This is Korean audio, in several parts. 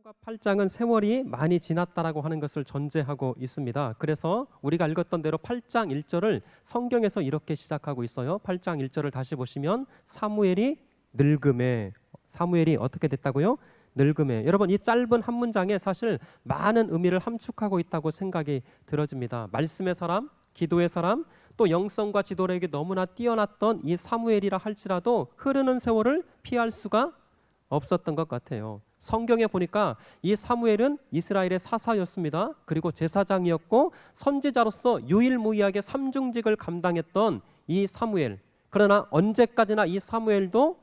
7장과 8장은 세월이 많이 지났다라고 하는 것을 전제하고 있습니다. 그래서 우리가 읽었던 대로 8장 1절을 성경에서 이렇게 시작하고 있어요. 8장 1절을 다시 보시면 사무엘이 늙음에, 사무엘이 어떻게 됐다고요? 늙음에. 여러분, 이 짧은 한 문장에 사실 많은 의미를 함축하고 있다고 생각이 들어집니다. 말씀의 사람, 기도의 사람, 또 영성과 지도력이 너무나 뛰어났던 이 사무엘이라 할지라도 흐르는 세월을 피할 수가 없었던 것 같아요. 성경에 보니까 이 사무엘은 이스라엘의 사사였습니다. 그리고 제사장이었고 선지자로서 유일무이하게 삼중직을 감당했던 이 사무엘. 그러나 언제까지나 이 사무엘도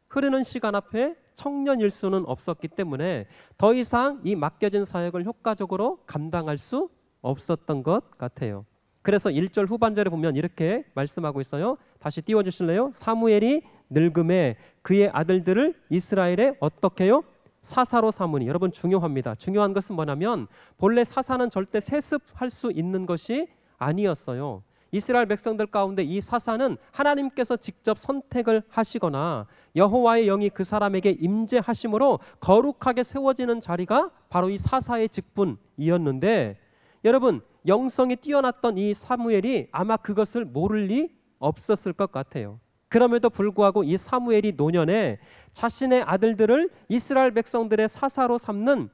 흐르는 시간 앞에 청년일 수는 없었기 때문에 더 이상 이 맡겨진 사역을 효과적으로 감당할 수 없었던 것 같아요. 그래서 1절 후반절에 보면 이렇게 말씀하고 있어요. 다시 띄워주실래요? 사무엘이 늙음에 그의 아들들을 이스라엘에 어떻게 해요? 사사로 삼으니. 여러분, 중요합니다. 중요한 것은 뭐냐면 본래 사사는 절대 세습할 수 있는 것이 아니었어요. 이스라엘 백성들 가운데 이 사사는 하나님께서 직접 선택을 하시거나 여호와의 영이 그 사람에게 임재하심으로 거룩하게 세워지는 자리가 바로 이 사사의 직분이었는데, 여러분, 영성이 뛰어났던 이 사무엘이 아마 그것을 모를 리 없었을 것 같아요. 그럼에도 불구하고 이 사무엘이 노년에 자신의 아들들을 이스라엘 백성들의 사사로 삼는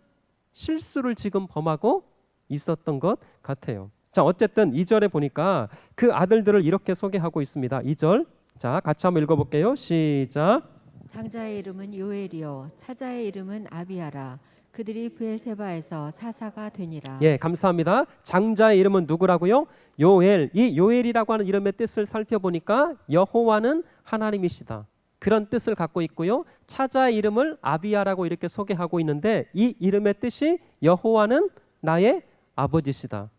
실수를 지금 범하고 있었던 것 같아요. 자, 어쨌든 2절에 보니까 그 아들들을 이렇게 소개하고 있습니다. 2절, 자, 같이 한번 읽어볼게요. 시작. 장자의 이름은 요엘이요 차자의 이름은 아비아라. 그들이 브엘세바에서 사사가 되니라. 예, 감사합니다. 장자의 이름은 누구라고요? 요엘. 이 요엘이라고 하는 이름의 뜻을 살펴보니까 여호와는 하나님이시다, 그런 뜻을 갖고 있고요. 차자의 이름을 아비야라고 이렇게 소개하고 있는데 이 이름의 뜻이 여호와는 나의 아버지시다.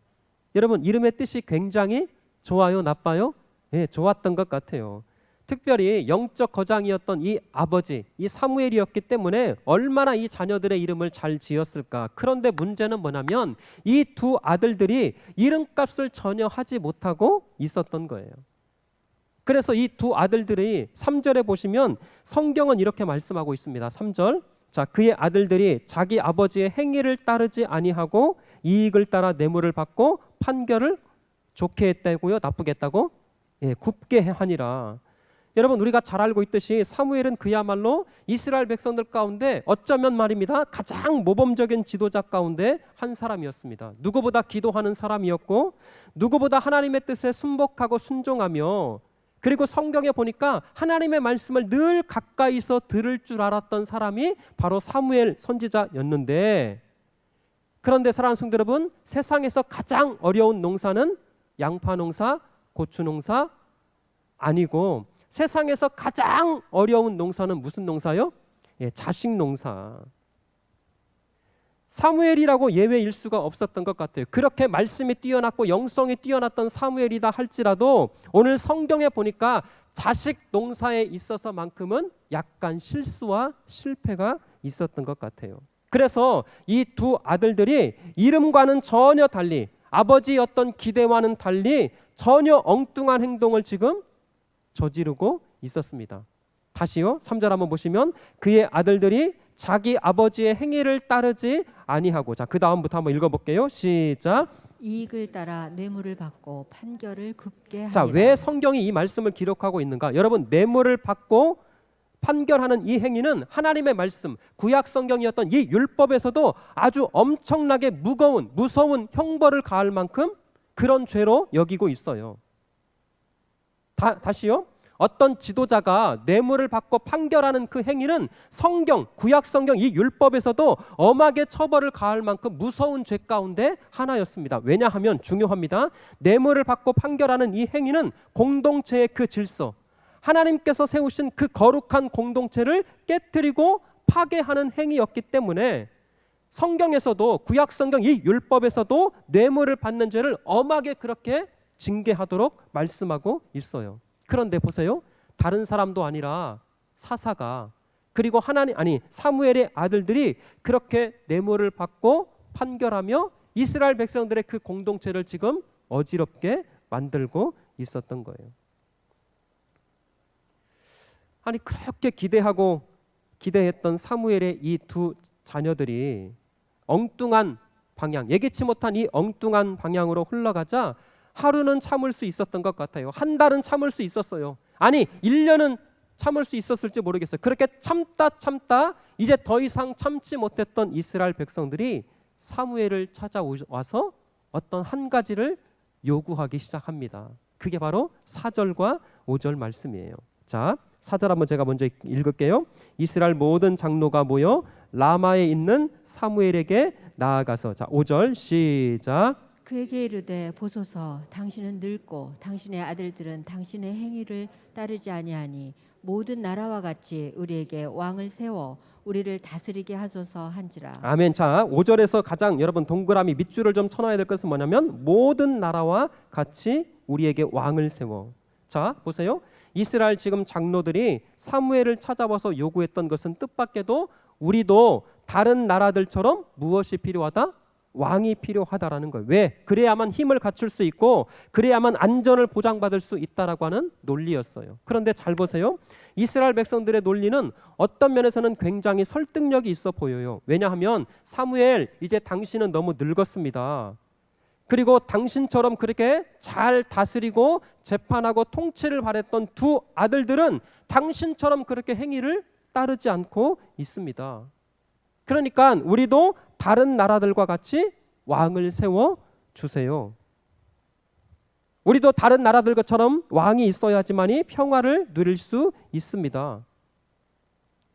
여러분, 이름의 뜻이 굉장히 좋아요, 나빠요? 예, 좋았던 것 같아요. 특별히 영적 거장이었던 이 아버지, 이 사무엘이었기 때문에 얼마나 이 자녀들의 이름을 잘 지었을까. 그런데 문제는 뭐냐면 이 두 아들들이 이름값을 전혀 하지 못하고 있었던 거예요. 그래서 이 두 아들들이 3절에 보시면 성경은 이렇게 말씀하고 있습니다. 3절, 자, 그의 아들들이 자기 아버지의 행위를 따르지 아니하고 이익을 따라 뇌물을 받고 판결을 좋게 했다고요? 나쁘게 했다고? 예, 굽게 하니라. 여러분, 우리가 잘 알고 있듯이 사무엘은 그야말로 이스라엘 백성들 가운데 어쩌면 말입니다, 가장 모범적인 지도자 가운데 한 사람이었습니다. 누구보다 기도하는 사람이었고 누구보다 하나님의 뜻에 순복하고 순종하며, 그리고 성경에 보니까 하나님의 말씀을 늘 가까이서 들을 줄 알았던 사람이 바로 사무엘 선지자였는데, 그런데 사랑하는 성도 여러분, 세상에서 가장 어려운 농사는 양파 농사, 고추 농사 아니고 세상에서 가장 어려운 농사는 무슨 농사요? 예, 자식 농사. 사무엘이라고 예외일 수가 없었던 것 같아요. 그렇게 말씀이 뛰어났고 영성이 뛰어났던 사무엘이다 할지라도 오늘 성경에 보니까 자식 농사에 있어서만큼은 약간 실수와 실패가 있었던 것 같아요. 그래서 이 두 아들들이 이름과는 전혀 달리, 아버지였던 기대와는 달리 전혀 엉뚱한 행동을 지금 저지르고 있었습니다. 다시요, 3절 한번 보시면 그의 아들들이 자기 아버지의 행위를 따르지 아니하고, 자, 그 다음부터 한번 읽어볼게요. 시작. 이익을 따라 뇌물을 받고 판결을 굽게 하니라. 자, 왜 성경이 이 말씀을 기록하고 있는가? 여러분, 뇌물을 받고 판결하는 이 행위는 하나님의 말씀, 구약 성경이었던 이 율법에서도 아주 엄청나게 무서운 형벌을 가할 만큼 그런 죄로 여기고 있어요. 다시요, 어떤 지도자가 뇌물을 받고 판결하는 그 행위는 성경, 구약 성경 이 율법에서도 엄하게 처벌을 가할 만큼 무서운 죄 가운데 하나였습니다. 왜냐하면 중요합니다. 뇌물을 받고 판결하는 이 행위는 공동체의 그 질서, 하나님께서 세우신 그 거룩한 공동체를 깨트리고 파괴하는 행위였기 때문에 성경에서도, 구약 성경 이 율법에서도 뇌물을 받는 죄를 엄하게 그렇게 징계하도록 말씀하고 있어요. 그런데 보세요, 다른 사람도 아니라 사사가, 그리고 사무엘의 아들들이 그렇게 뇌물을 받고 판결하며 이스라엘 백성들의 그 공동체를 지금 어지럽게 만들고 있었던 거예요. 아니, 그렇게 기대했던 사무엘의 이 두 자녀들이 엉뚱한 방향, 예기치 못한 이 엉뚱한 방향으로 흘러가자 하루는 참을 수 있었던 것 같아요. 한 달은 참을 수 있었어요. 아니 1년은 참을 수 있었을지 모르겠어요. 그렇게 참다 이제 더 이상 참지 못했던 이스라엘 백성들이 사무엘을 찾아와서 어떤 한 가지를 요구하기 시작합니다. 그게 바로 4절과 5절 말씀이에요. 자, 4절 한번 제가 먼저 읽을게요. 이스라엘 모든 장로가 모여 라마에 있는 사무엘에게 나아가서, 자 5절 시작. 그에게 이르되 보소서 당신은 늙고 당신의 아들들은 당신의 행위를 따르지 아니하니 모든 나라와 같이 우리에게 왕을 세워 우리를 다스리게 하소서 한지라. 아멘. 자 5절에서 가장 여러분 동그라미 밑줄을 좀 쳐놔야 될 것은 뭐냐면 모든 나라와 같이 우리에게 왕을 세워. 자 보세요. 이스라엘 지금 장로들이 사무엘을 찾아와서 요구했던 것은 뜻밖에도 우리도 다른 나라들처럼 무엇이 필요하다? 왕이 필요하다라는 거예요. 왜? 그래야만 힘을 갖출 수 있고 그래야만 안전을 보장받을 수 있다라고 하는 논리였어요. 그런데 잘 보세요. 이스라엘 백성들의 논리는 어떤 면에서는 굉장히 설득력이 있어 보여요. 왜냐하면 사무엘 이제 당신은 너무 늙었습니다. 그리고 당신처럼 그렇게 잘 다스리고 재판하고 통치를 바랬던 두 아들들은 당신처럼 그렇게 행위를 따르지 않고 있습니다. 그러니까 우리도 다른 나라들과 같이 왕을 세워 주세요. 우리도 다른 나라들 것처럼 왕이 있어야지만이 평화를 누릴 수 있습니다.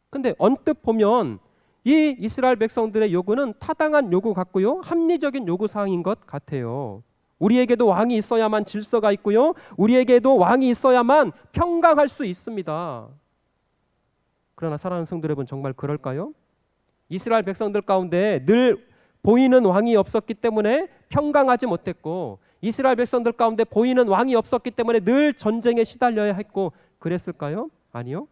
근데 언뜻 보면 이 이스라엘 백성들의 요구는 타당한 요구 같고요. 합리적인 요구 사항인 것 같아요. 우리에게도 왕이 있어야만 질서가 있고요. 우리에게도 왕이 있어야만 평강할 수 있습니다. 그러나 사랑하는 성도 여러분, 정말 그럴까요? 이스라엘 백성들 가운데 늘 보이는 왕이 없었기 때문에 평강하지 못했고 이스라엘 백성들 가운데 보이는 왕이 없었기 때문에 늘 전쟁에 시달려야 했고 그랬을까요? 아니요.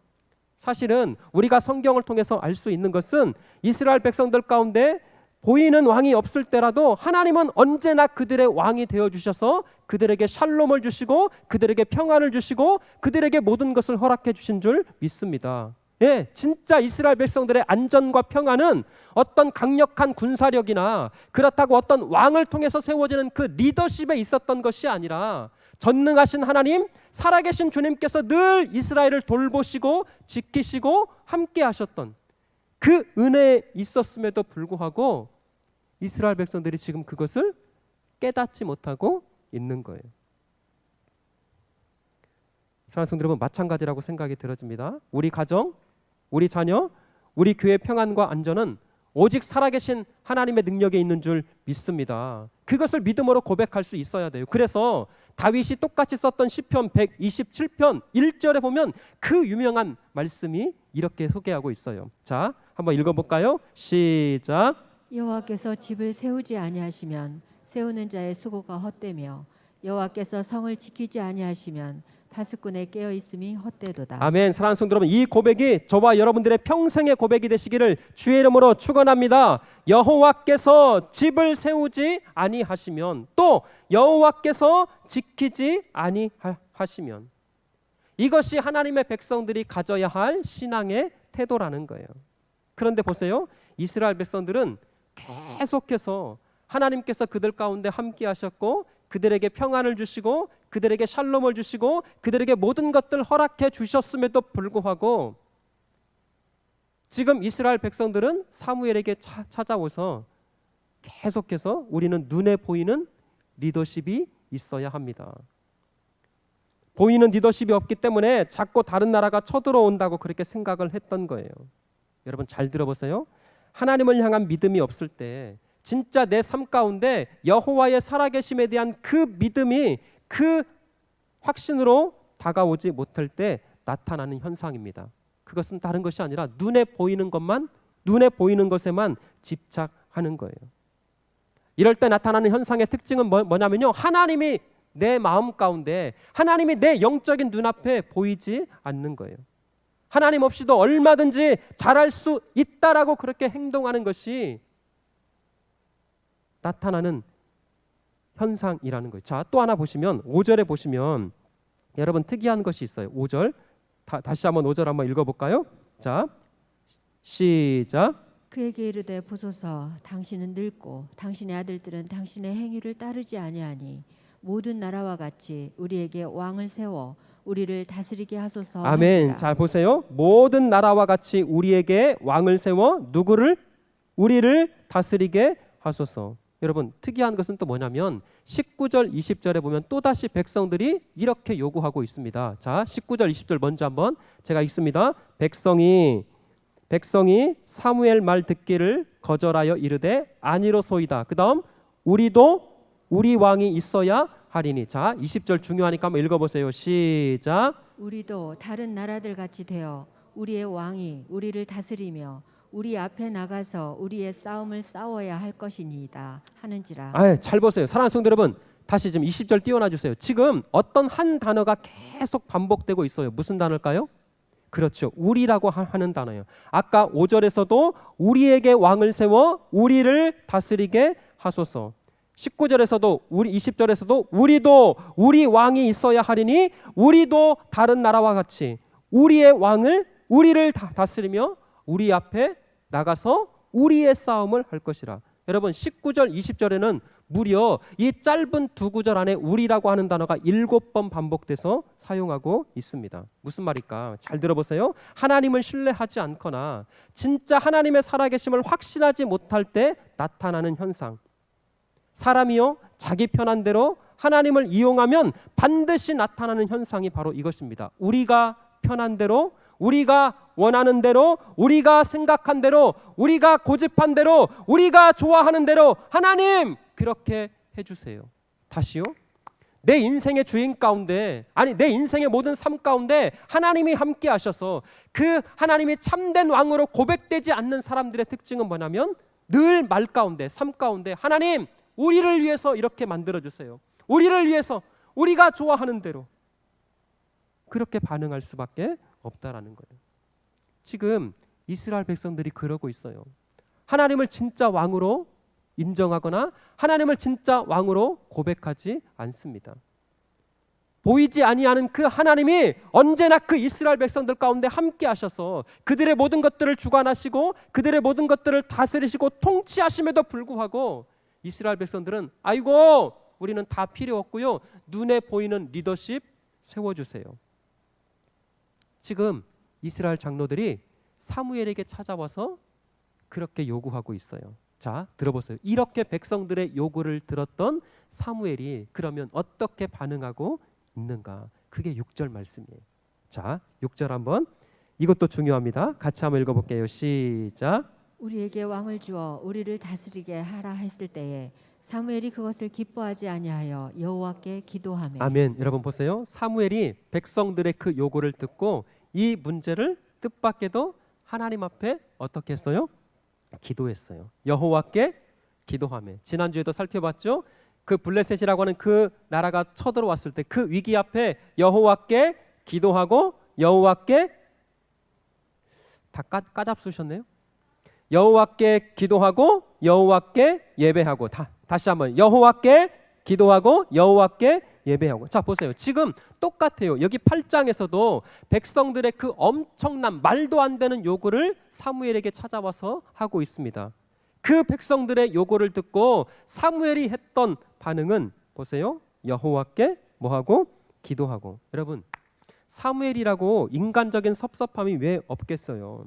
사실은 우리가 성경을 통해서 알 수 있는 것은 이스라엘 백성들 가운데 보이는 왕이 없을 때라도 하나님은 언제나 그들의 왕이 되어 주셔서 그들에게 샬롬을 주시고 그들에게 평안을 주시고 그들에게 모든 것을 허락해 주신 줄 믿습니다. 예, 진짜 이스라엘 백성들의 안전과 평안은 어떤 강력한 군사력이나 그렇다고 어떤 왕을 통해서 세워지는 그 리더십에 있었던 것이 아니라 전능하신 하나님, 살아계신 주님께서 늘 이스라엘을 돌보시고 지키시고 함께 하셨던 그 은혜에 있었음에도 불구하고 이스라엘 백성들이 지금 그것을 깨닫지 못하고 있는 거예요. 사랑하는 성도 여러분, 마찬가지라고 생각이 들어집니다. 우리 가정, 우리 자녀, 우리 교회 평안과 안전은 오직 살아계신 하나님의 능력에 있는 줄 믿습니다. 그것을 믿음으로 고백할 수 있어야 돼요. 그래서 다윗이 똑같이 썼던 시편 127편 1절에 보면 그 유명한 말씀이 이렇게 소개하고 있어요. 자, 한번 읽어볼까요? 시작. 여호와께서 집을 세우지 아니하시면 세우는 자의 수고가 헛되며 여호와께서 성을 지키지 아니하시면 파수꾼의 깨어 있음이 헛되도다. 아멘. 사랑하는 성도 여러분, 이 고백이 저와 여러분들의 평생의 고백이 되시기를 주의 이름으로 축원합니다. 여호와께서 집을 세우지 아니하시면 또 여호와께서 지키지 아니하시면 이것이 하나님의 백성들이 가져야 할 신앙의 태도라는 거예요. 그런데 보세요. 이스라엘 백성들은 계속해서 하나님께서 그들 가운데 함께 하셨고 그들에게 평안을 주시고 그들에게 샬롬을 주시고 그들에게 모든 것들 허락해 주셨음에도 불구하고 지금 이스라엘 백성들은 사무엘에게 찾아와서 계속해서 우리는 눈에 보이는 리더십이 있어야 합니다. 보이는 리더십이 없기 때문에 자꾸 다른 나라가 쳐들어온다고 그렇게 생각을 했던 거예요. 여러분 잘 들어보세요. 하나님을 향한 믿음이 없을 때 진짜 내 삶 가운데 여호와의 살아계심에 대한 그 믿음이 그 확신으로 다가오지 못할 때 나타나는 현상입니다. 그것은 다른 것이 아니라 눈에 보이는 것에만 집착하는 거예요. 이럴 때 나타나는 현상의 특징은 뭐냐면요. 하나님이 내 마음 가운데, 하나님이 내 영적인 눈앞에 보이지 않는 거예요. 하나님 없이도 얼마든지 잘할 수 있다라고 그렇게 행동하는 것이 나타나는 현상이라는 거예요. 자, 또 하나 보시면 5절에 보시면 여러분 특이한 것이 있어요. 5절 다시 한번 5절 한번 읽어볼까요? 자, 시작. 그에게 이르되 보소서 당신은 늙고 당신의 아들들은 당신의 행위를 따르지 아니하니 모든 나라와 같이 우리에게 왕을 세워 우리를 다스리게 하소서. 아멘. 한지라. 자 보세요. 모든 나라와 같이 우리에게 왕을 세워 누구를? 우리를 다스리게 하소서. 여러분 특이한 것은 또 뭐냐면 19절 20절에 보면 또다시 백성들이 이렇게 요구하고 있습니다. 자 19절 20절 먼저 한번 제가 읽습니다. 백성이 사무엘 말 듣기를 거절하여 이르되 아니로소이다. 그 다음 우리도 우리 왕이 있어야 하리니. 자 20절 중요하니까 한번 읽어보세요. 시작. 우리도 다른 나라들 같이 되어 우리의 왕이 우리를 다스리며 우리 앞에 나가서 우리의 싸움을 싸워야 할 것이니이다 하는지라. 잘 보세요. 사랑하는 성도 여러분, 다시 지금 20절 띄워놔 주세요. 지금 어떤 한 단어가 계속 반복되고 있어요. 무슨 단어일까요? 그렇죠. 우리라고 하는 단어예요. 아까 5절에서도 우리에게 왕을 세워 우리를 다스리게 하소서. 19절에서도 우리 20절에서도 우리도 우리 왕이 있어야 하리니 우리도 다른 나라와 같이 우리의 왕을 우리를 다스리며 우리 앞에 나가서 우리의 싸움을 할 것이라. 여러분 19절 20절에는 무려 이 짧은 두 구절 안에 우리라고 하는 단어가 7번 반복돼서 사용하고 있습니다. 무슨 말일까? 잘 들어보세요. 하나님을 신뢰하지 않거나 진짜 하나님의 살아계심을 확신하지 못할 때 나타나는 현상. 사람이요 자기 편한 대로 하나님을 이용하면 반드시 나타나는 현상이 바로 이것입니다. 우리가 편한 대로, 우리가 원하는 대로, 우리가 생각한 대로, 우리가 고집한 대로, 우리가 좋아하는 대로 하나님 그렇게 해주세요. 다시요. 내 인생의 주인 가운데, 아니 내 인생의 모든 삶 가운데 하나님이 함께 하셔서 그 하나님이 참된 왕으로 고백되지 않는 사람들의 특징은 뭐냐면 늘 말 가운데, 삶 가운데 하나님 우리를 위해서 이렇게 만들어주세요. 우리를 위해서 우리가 좋아하는 대로 그렇게 반응할 수밖에 없다라는 거예요. 지금 이스라엘 백성들이 그러고 있어요. 하나님을 진짜 왕으로 인정하거나 하나님을 진짜 왕으로 고백하지 않습니다. 보이지 아니하는 그 하나님이 언제나 그 이스라엘 백성들 가운데 함께 하셔서 그들의 모든 것들을 주관하시고 그들의 모든 것들을 다스리시고 통치하심에도 불구하고 이스라엘 백성들은 아이고 우리는 다 필요 없고요. 눈에 보이는 리더십 세워주세요. 지금 이스라엘 장로들이 사무엘에게 찾아와서 그렇게 요구하고 있어요. 자, 들어보세요. 이렇게 백성들의 요구를 들었던 사무엘이 그러면 어떻게 반응하고 있는가? 그게 6절 말씀이에요. 자, 6절 한번 이것도 중요합니다. 같이 한번 읽어볼게요. 시작. 우리에게 왕을 주어 우리를 다스리게 하라 했을 때에 사무엘이 그것을 기뻐하지 아니하여 여호와께 기도하며. 아멘. 여러분 보세요. 사무엘이 백성들의 그 요구를 듣고 이 문제를 뜻밖에도 하나님 앞에 어떻게 했어요? 기도했어요. 여호와께 기도하며. 지난주에도 살펴봤죠. 그 블레셋이라고 하는 그 나라가 쳐들어왔을 때 그 위기 앞에 여호와께 기도하고 여호와께 다 까잡수셨네요. 여호와께 기도하고 여호와께 예배하고. 다시 한번 여호와께 기도하고 여호와께 예배하고. 자 보세요. 지금 똑같아요. 여기 8장에서도 백성들의 그 엄청난 말도 안 되는 요구를 사무엘에게 찾아와서 하고 있습니다. 그 백성들의 요구를 듣고 사무엘이 했던 반응은 보세요. 여호와께 뭐하고? 기도하고. 여러분 사무엘이라고 인간적인 섭섭함이 왜 없겠어요?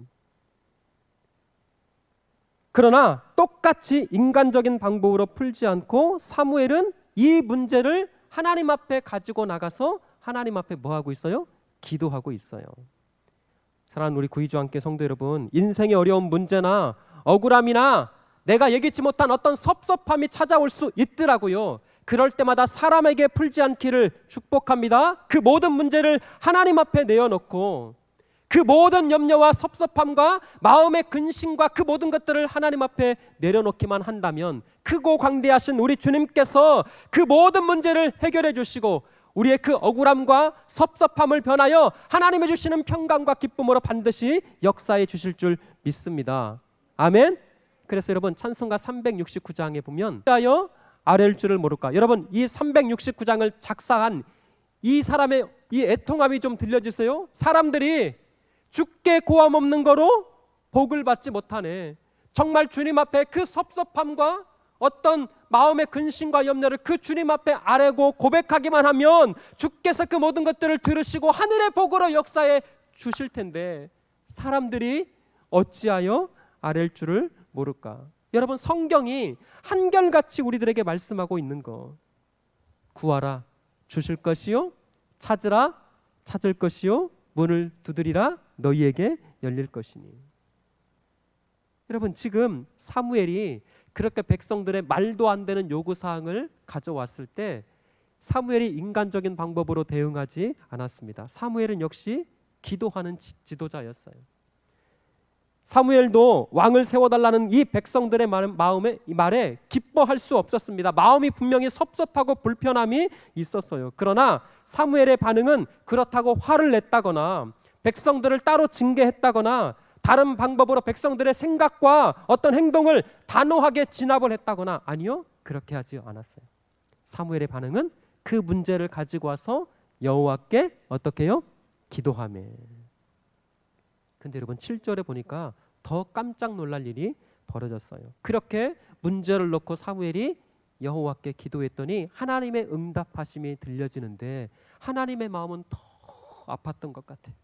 그러나 똑같이 인간적인 방법으로 풀지 않고 사무엘은 이 문제를 하나님 앞에 가지고 나가서 하나님 앞에 뭐 하고 있어요? 기도하고 있어요. 사랑하는 우리 구이주 함께 성도 여러분, 인생의 어려운 문제나 억울함이나 내가 예기치 못한 어떤 섭섭함이 찾아올 수 있더라고요. 그럴 때마다 사람에게 풀지 않기를 축복합니다. 그 모든 문제를 하나님 앞에 내어놓고 그 모든 염려와 섭섭함과 마음의 근심과 그 모든 것들을 하나님 앞에 내려놓기만 한다면 크고 광대하신 우리 주님께서 그 모든 문제를 해결해 주시고 우리의 그 억울함과 섭섭함을 변하여 하나님이 주시는 평강과 기쁨으로 반드시 역사해 주실 줄 믿습니다. 아멘. 그래서 여러분 찬송가 369장에 보면 하여 아랠 줄을 모를까. 여러분 이 369장을 작사한 이 사람의 이 애통함이 좀 들려주세요. 사람들이 주께 고함 없는 거로 복을 받지 못하네. 정말 주님 앞에 그 섭섭함과 어떤 마음의 근심과 염려를 그 주님 앞에 아뢰고 고백하기만 하면 주께서 그 모든 것들을 들으시고 하늘의 복으로 역사해 주실 텐데 사람들이 어찌하여 아랠 줄을 모를까? 여러분, 성경이 한결같이 우리들에게 말씀하고 있는 거. 구하라, 주실 것이요, 찾으라, 찾을 것이요, 문을 두드리라, 너희에게 열릴 것이니. 여러분, 지금 사무엘이 그렇게 백성들의 말도 안 되는 요구사항을 가져왔을 때 사무엘이 인간적인 방법으로 대응하지 않았습니다. 사무엘은 역시 기도하는 지도자였어요. 사무엘도 왕을 세워달라는 이 백성들의 말에 기뻐할 수 없었습니다. 마음이 분명히 섭섭하고 불편함이 있었어요. 그러나 사무엘의 반응은 그렇다고 화를 냈다거나 백성들을 따로 징계했다거나 다른 방법으로 백성들의 생각과 어떤 행동을 단호하게 진압을 했다거나, 아니요, 그렇게 하지 않았어요. 사무엘의 반응은 그 문제를 가지고 와서 여호와께 어떻게 해요? 기도하며. 근데 여러분, 7절에 보니까 더 깜짝 놀랄 일이 벌어졌어요. 그렇게 문제를 놓고 사무엘이 여호와께 기도했더니 하나님의 응답하심이 들려지는데 하나님의 마음은 더 아팠던 것 같아요.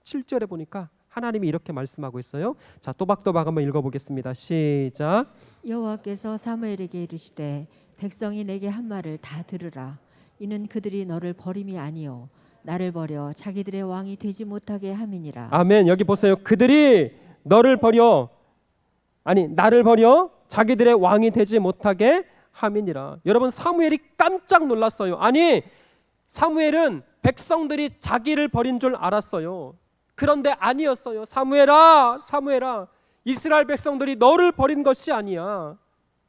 7절에 보니까 하나님이 이렇게 말씀하고 있어요. 자, 또박또박 한번 읽어보겠습니다. 시작. 여호와께서 사무엘에게 이르시되 백성이 내게 한 말을 다 들으라. 이는 그들이 너를 버림이 아니요 나를 버려 자기들의 왕이 되지 못하게 함이니라. 아멘. 여기 보세요. 그들이 나를 버려 자기들의 왕이 되지 못하게 함이니라. 여러분, 사무엘이 깜짝 놀랐어요. 아니, 사무엘은 백성들이 자기를 버린 줄 알았어요. 그런데 아니었어요. 사무엘아, 이스라엘 백성들이 너를 버린 것이 아니야.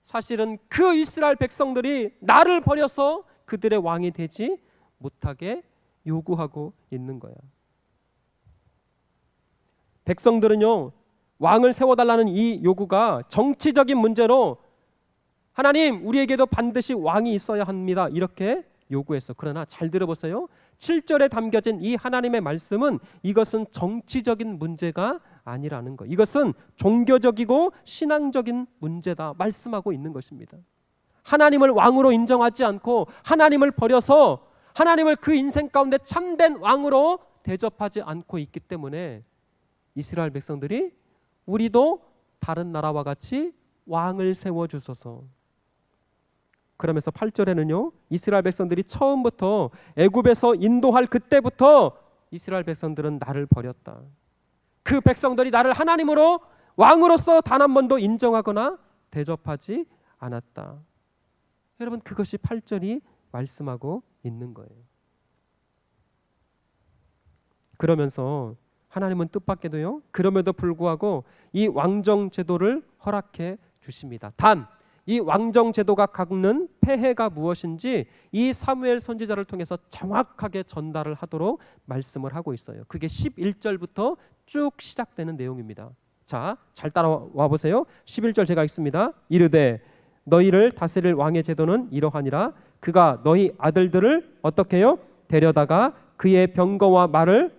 사실은 그 이스라엘 백성들이 나를 버려서 그들의 왕이 되지 못하게 요구하고 있는 거야. 백성들은요, 왕을 세워달라는 이 요구가 정치적인 문제로 하나님, 우리에게도 반드시 왕이 있어야 합니다, 이렇게 요구했어. 그러나 잘 들어보세요. 7절에 담겨진 이 하나님의 말씀은 이것은 정치적인 문제가 아니라는 거. 이것은 종교적이고 신앙적인 문제다 말씀하고 있는 것입니다. 하나님을 왕으로 인정하지 않고 하나님을 버려서 하나님을 그 인생 가운데 참된 왕으로 대접하지 않고 있기 때문에 이스라엘 백성들이 우리도 다른 나라와 같이 왕을 세워주소서. 그러면서 8절에는요, 이스라엘 백성들이 처음부터 애굽에서 인도할 그때부터 이스라엘 백성들은 나를 버렸다. 그 백성들이 나를 하나님으로 왕으로서 단 한 번도 인정하거나 대접하지 않았다. 여러분, 그것이 8절이 말씀하고 있는 거예요. 그러면서 하나님은 뜻밖에도요, 그럼에도 불구하고 이 왕정 제도를 허락해 주십니다. 단 이 왕정 제도가 갖는 폐해가 무엇인지 이 사무엘 선지자를 통해서 정확하게 전달을 하도록 말씀을 하고 있어요. 그게 11절부터 쭉 시작되는 내용입니다. 자, 잘 따라와 보세요. 11절 제가 읽습니다. 이르되 너희를 다스릴 왕의 제도는 이러하니라. 그가 너희 아들들을 어떻게 해요? 데려다가 그의 병거와 말을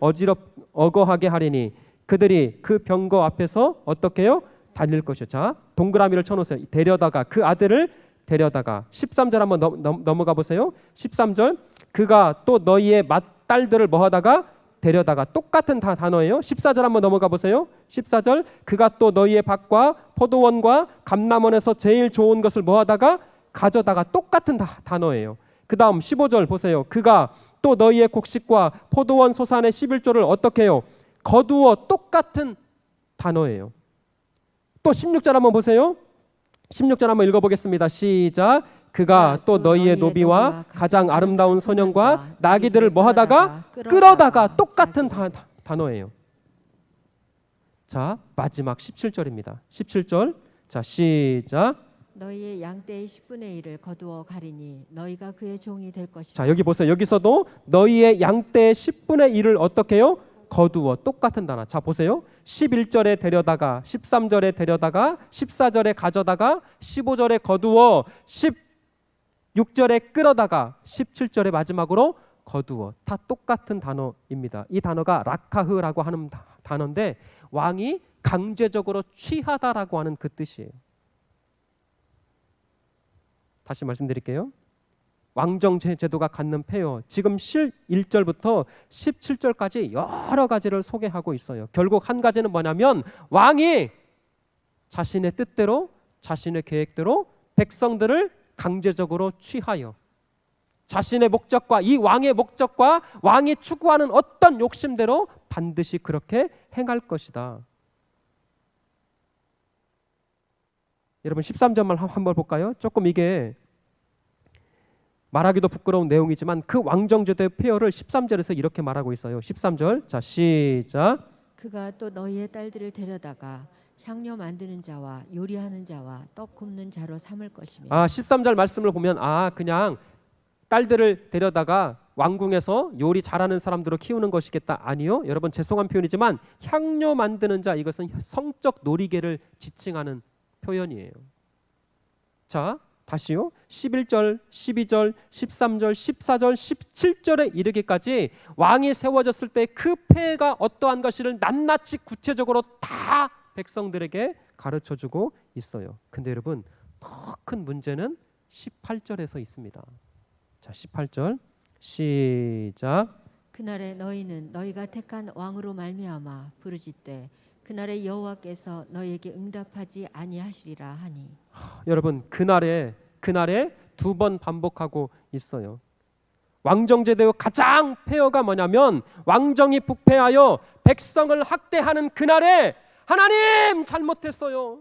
어거하게 하리니 그들이 그 병거 앞에서 어떻게 해요? 달릴 것이요. 자, 동그라미를 쳐놓으세요. 데려다가, 그 아들을 데려다가. 13절 한번 넘어가 보세요. 13절, 그가 또 너희의 맏딸들을 뭐하다가? 데려다가. 똑같은 단어예요. 14절 한번 넘어가 보세요. 14절, 그가 또 너희의 밭과 포도원과 감람원에서 제일 좋은 것을 뭐하다가? 가져다가. 똑같은 단어예요. 그 다음 15절 보세요. 그가 또 너희의 곡식과 포도원 소산의 11조를 어떻게 해요? 거두어. 똑같은 단어예요. 또 16절 한번 보세요. 16절 한번 읽어보겠습니다. 시작. 그가 또 너희의 노비와 가장 아름다운 소년과 나귀들을 뭐하다가? 끌어다가. 똑같은 단어예요. 자, 마지막 17절입니다. 17절. 자, 시작. 너희의 양떼의 10분의 1을 거두어 가리니 너희가 그의 종이 될 것이다. 자, 여기 보세요. 여기서도 너희의 양떼의 10분의 1을 어떻게 해요? 거두어. 똑같은 단어. 자, 보세요. 11절에 데려다가, 13절에 데려다가, 14절에 가져다가, 15절에 거두어, 16절에 끌어다가, 17절에 마지막으로 거두어. 다 똑같은 단어입니다. 이 단어가 라카흐라고 하는 단어인데 왕이 강제적으로 취하다라고 하는 그 뜻이에요. 다시 말씀드릴게요. 왕정 제도가 갖는 폐허, 지금 1절부터 17절까지 여러 가지를 소개하고 있어요. 결국 한 가지는 뭐냐면 왕이 자신의 뜻대로 자신의 계획대로 백성들을 강제적으로 취하여 자신의 목적과 이 왕의 목적과 왕이 추구하는 어떤 욕심대로 반드시 그렇게 행할 것이다. 여러분 13절만 한번 볼까요? 조금 이게 말하기도 부끄러운 내용이지만 그 왕정제도의 폐허를 13절에서 이렇게 말하고 있어요. 13절 자 시작. 그가 또 너희의 딸들을 데려다가 향료 만드는 자와 요리하는 자와 떡 굽는 자로 삼을 것이며 13절 말씀을 보면 그냥 딸들을 데려다가 왕궁에서 요리 잘하는 사람들로 키우는 것이겠다. 아니요. 여러분 죄송한 표현이지만 향료 만드는 자 이것은 성적 놀이개를 지칭하는 표현이에요. 자 다시요. 11절, 12절, 13절, 14절, 17절에 이르기까지 왕이 세워졌을 때 그 폐해가 어떠한 것을 낱낱이 구체적으로 다 백성들에게 가르쳐주고 있어요. 근데 여러분 더 큰 문제는 18절에서 있습니다. 자 18절 시작. 그날에 너희는 너희가 택한 왕으로 말미암아 부르짖되 그날에 여호와께서 너희에게 응답하지 아니하시리라 하니. 여러분 그날에 두 번 반복하고 있어요. 왕정제도의 가장 폐허가 뭐냐면 왕정이 부패하여 백성을 학대하는 그날에 하나님 잘못했어요.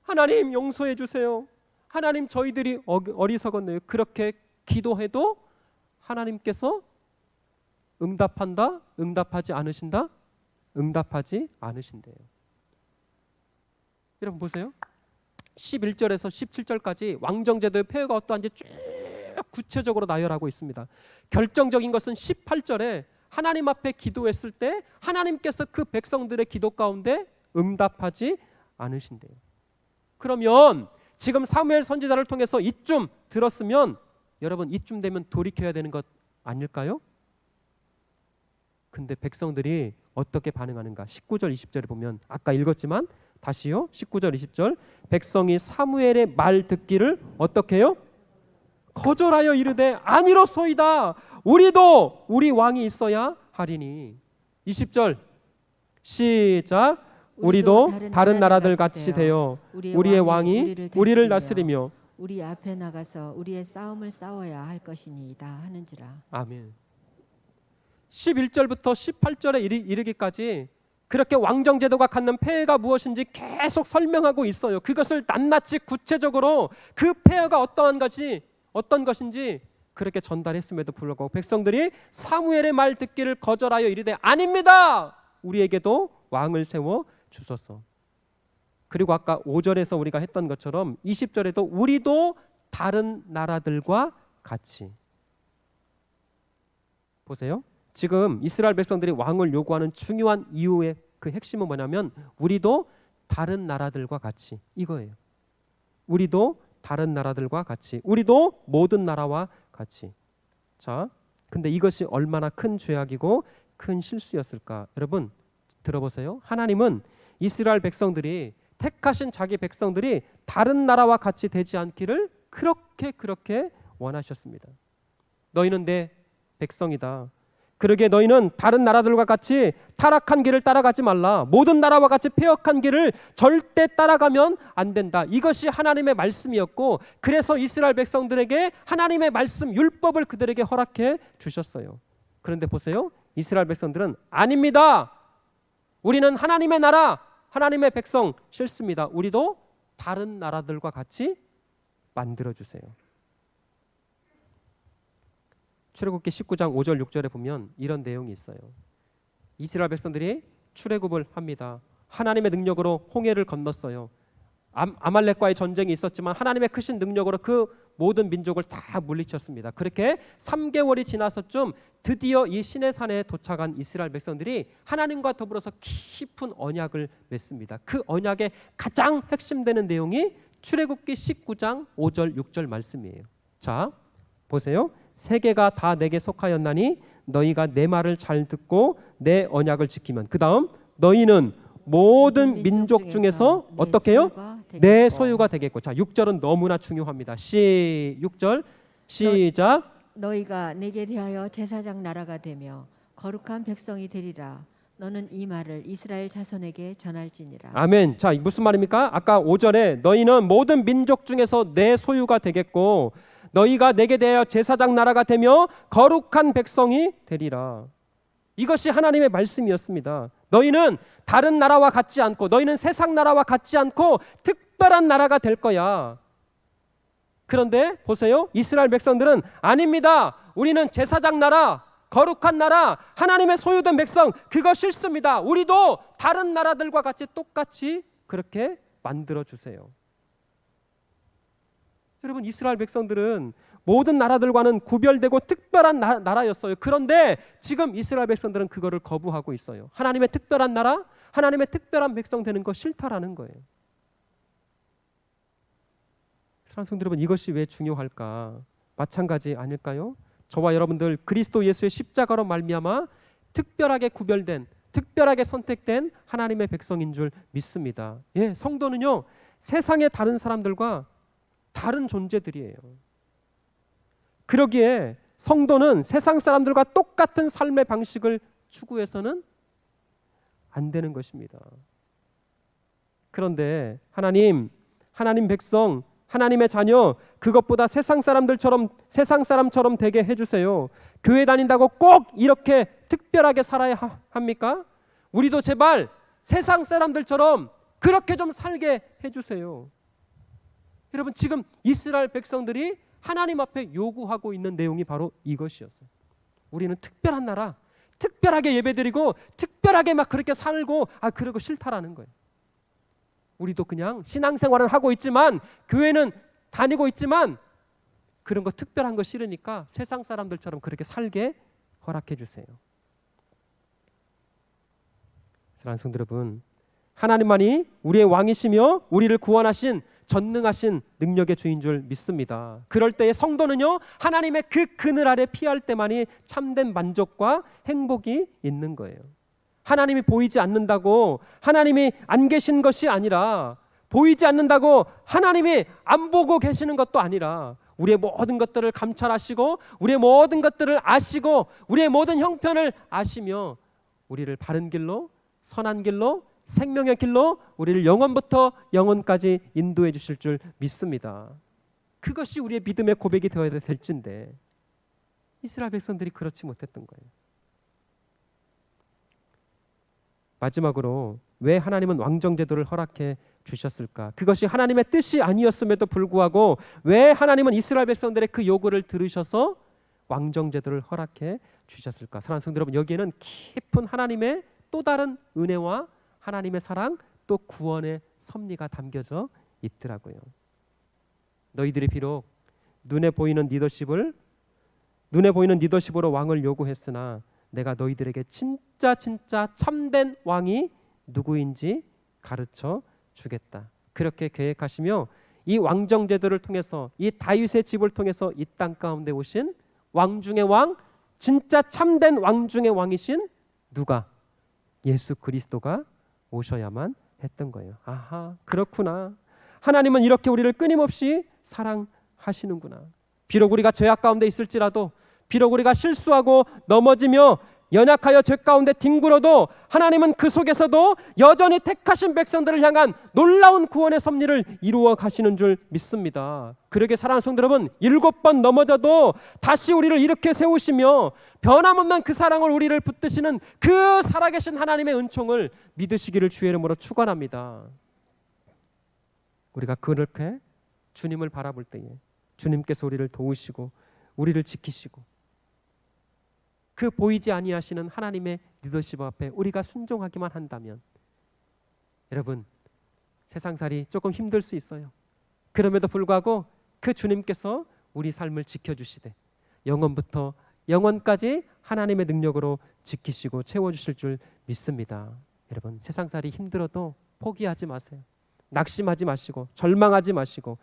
하나님 용서해 주세요. 하나님 저희들이 어리석었네요. 그렇게 기도해도 하나님께서 응답한다? 응답하지 않으신다? 응답하지 않으신대요. 여러분 보세요. 11절에서 17절까지 왕정제도의 폐허가 어떠한지 쭉 구체적으로 나열하고 있습니다. 결정적인 것은 18절에 하나님 앞에 기도했을 때 하나님께서 그 백성들의 기도 가운데 응답하지 않으신대요. 그러면 지금 사무엘 선지자를 통해서 이쯤 들었으면 여러분 이쯤 되면 돌이켜야 되는 것 아닐까요? 근데 백성들이 어떻게 반응하는가? 19절 20절에 보면 아까 읽었지만 다시요. 19절 20절 백성이 사무엘의 말 듣기를 어떻게 해요? 거절하여 이르되 아니로소이다. 우리도 우리 왕이 있어야 하리니. 20절 시작. 우리도 다른 나라들 같이 되어 우리의 왕이 우리를 다스리며 우리 앞에 나가서 우리의 싸움을 싸워야 할 것이니이다 하는지라. 아멘. 11절부터 18절에 이르기까지 그렇게 왕정제도가 갖는 폐해가 무엇인지 계속 설명하고 있어요. 그것을 낱낱이 구체적으로 그 폐해가 어떤 것인지 그렇게 전달했음에도 불구하고 백성들이 사무엘의 말 듣기를 거절하여 이르되 아닙니다. 우리에게도 왕을 세워 주소서. 그리고 아까 5절에서 우리가 했던 것처럼 20절에도 우리도 다른 나라들과 같이. 보세요. 지금 이스라엘 백성들이 왕을 요구하는 중요한 이유의 그 핵심은 뭐냐면 우리도 다른 나라들과 같이 이거예요. 우리도 다른 나라들과 같이, 우리도 모든 나라와 같이. 자, 근데 이것이 얼마나 큰 죄악이고 큰 실수였을까? 여러분 들어보세요. 하나님은 이스라엘 백성들이 택하신 자기 백성들이 다른 나라와 같이 되지 않기를 그렇게 원하셨습니다. 너희는 내 백성이다. 그러게 너희는 다른 나라들과 같이 타락한 길을 따라가지 말라. 모든 나라와 같이 패역한 길을 절대 따라가면 안 된다. 이것이 하나님의 말씀이었고 그래서 이스라엘 백성들에게 하나님의 말씀 율법을 그들에게 허락해 주셨어요. 그런데 보세요. 이스라엘 백성들은 아닙니다. 우리는 하나님의 나라, 하나님의 백성 싫습니다. 우리도 다른 나라들과 같이 만들어주세요. 출애굽기 19장 5절 6절에 보면 이런 내용이 있어요. 이스라엘 백성들이 출애굽을 합니다. 하나님의 능력으로 홍해를 건넜어요. 아말렉과의 전쟁이 있었지만 하나님의 크신 능력으로 그 모든 민족을 다 물리쳤습니다. 그렇게 3개월이 지나서쯤 드디어 이 시내산에 도착한 이스라엘 백성들이 하나님과 더불어서 깊은 언약을 맺습니다. 그 언약의 가장 핵심되는 내용이 출애굽기 19장 5절 6절 말씀이에요. 자, 보세요. 세계가 다 내게 속하였나니 너희가 내 말을 잘 듣고 내 언약을 지키면, 그 다음 너희는 모든 민족 중에서 어떻게 해요? 내 소유가 되겠고. 자, 6절은 너무나 중요합니다. 6절 시작. 너희가 내게 대하여 제사장 나라가 되며 거룩한 백성이 되리라. 너는 이 말을 이스라엘 자손에게 전할지니라. 아멘. 자, 무슨 말입니까? 아까 5절에 너희는 모든 민족 중에서 내 소유가 되겠고 너희가 내게 대하여 제사장 나라가 되며 거룩한 백성이 되리라. 이것이 하나님의 말씀이었습니다. 너희는 다른 나라와 같지 않고 너희는 세상 나라와 같지 않고 특별한 나라가 될 거야. 그런데 보세요. 이스라엘 백성들은 아닙니다. 우리는 제사장 나라, 거룩한 나라, 하나님의 소유된 백성, 그거 싫습니다. 우리도 다른 나라들과 같이 똑같이 그렇게 만들어 주세요. 여러분, 이스라엘 백성들은 모든 나라들과는 구별되고 특별한 나라였어요. 그런데 지금 이스라엘 백성들은 그거를 거부하고 있어요. 하나님의 특별한 나라, 하나님의 특별한 백성 되는 거 싫다라는 거예요. 사랑하는 성도 여러분, 이것이 왜 중요할까? 마찬가지 아닐까요? 저와 여러분들 그리스도 예수의 십자가로 말미암아 특별하게 구별된, 특별하게 선택된 하나님의 백성인 줄 믿습니다. 예, 성도는요, 세상의 다른 사람들과 다른 존재들이에요. 그러기에 성도는 세상 사람들과 똑같은 삶의 방식을 추구해서는 안 되는 것입니다. 그런데 하나님 백성, 하나님의 자녀, 그것보다 세상 사람처럼 되게 해주세요. 교회 다닌다고 꼭 이렇게 특별하게 살아야 합니까? 우리도 제발 세상 사람들처럼 그렇게 좀 살게 해주세요. 여러분, 지금 이스라엘 백성들이 하나님 앞에 요구하고 있는 내용이 바로 이것이었어요. 우리는 특별한 나라, 특별하게 예배드리고 특별하게 막 그렇게 살고 그러고 싫다라는 거예요. 우리도 그냥 신앙생활을 하고 있지만, 교회는 다니고 있지만 그런 거 특별한 거 싫으니까 세상 사람들처럼 그렇게 살게 허락해 주세요. 사랑하는 성도 여러분, 하나님만이 우리의 왕이시며 우리를 구원하신 전능하신 능력의 주인 줄 믿습니다. 그럴 때의 성도는요, 하나님의 그 그늘 아래 피할 때만이 참된 만족과 행복이 있는 거예요. 하나님이 보이지 않는다고 하나님이 안 계신 것이 아니라, 보이지 않는다고 하나님이 안 보고 계시는 것도 아니라, 우리의 모든 것들을 감찰하시고 우리의 모든 것들을 아시고 우리의 모든 형편을 아시며 우리를 바른 길로, 선한 길로, 생명의 길로 우리를 영원부터 영원까지 인도해 주실 줄 믿습니다. 그것이 우리의 믿음의 고백이 되어야 될진데 이스라엘 백성들이 그렇지 못했던 거예요. 마지막으로 왜 하나님은 왕정제도를 허락해 주셨을까? 그것이 하나님의 뜻이 아니었음에도 불구하고 왜 하나님은 이스라엘 백성들의 그 요구를 들으셔서 왕정제도를 허락해 주셨을까? 사랑하는 성도 여러분, 여기에는 깊은 하나님의 또 다른 은혜와 하나님의 사랑, 또 구원의 섭리가 담겨져 있더라고요. 너희들이 비록 눈에 보이는 리더십으로 왕을 요구했으나 내가 너희들에게 진짜 참된 왕이 누구인지 가르쳐 주겠다. 그렇게 계획하시며 이 왕정제도를 통해서, 이 다윗의 집을 통해서 이 땅 가운데 오신 왕 중의 왕, 진짜 참된 왕 중의 왕이신 누가? 예수 그리스도가 오셔야만 했던 거예요. 아하, 그렇구나. 하나님은 이렇게 우리를 끊임없이 사랑하시는구나. 비록 우리가 죄악 가운데 있을지라도, 비록 우리가 실수하고 넘어지며 연약하여 죄 가운데 뒹굴어도 하나님은 그 속에서도 여전히 택하신 백성들을 향한 놀라운 구원의 섭리를 이루어 가시는 줄 믿습니다. 그러게 사랑하는 성도 여러분, 7번 넘어져도 다시 우리를 이렇게 세우시며 변함없는 그 사랑을 우리를 붙드시는 그 살아계신 하나님의 은총을 믿으시기를 주의 이름으로 축원합니다. 우리가 그렇게 주님을 바라볼 때에 주님께서 우리를 도우시고 우리를 지키시고 그 보이지 아니하시는 하나님의 리더십 앞에 우리가 순종하기만 한다면, 여러분, 세상살이 조금 힘들 수 있어요. 그럼에도 불구하고 그 주님께서 우리 삶을 지켜주시되 영원부터 영원까지 하나님의 능력으로 지키시고 채워주실 줄 믿습니다. 여러분, 세상살이 힘들어도 포기하지 마세요. 낙심하지 마시고 절망하지 마시고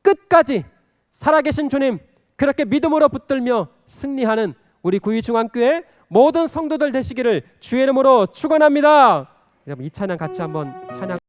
끝까지 살아계신 주님 그렇게 믿음으로 붙들며 승리하는 우리 구의중앙교회 모든 성도들 되시기를 주의 이름으로 축원합니다. 여러분 이 찬양 같이 한번 찬양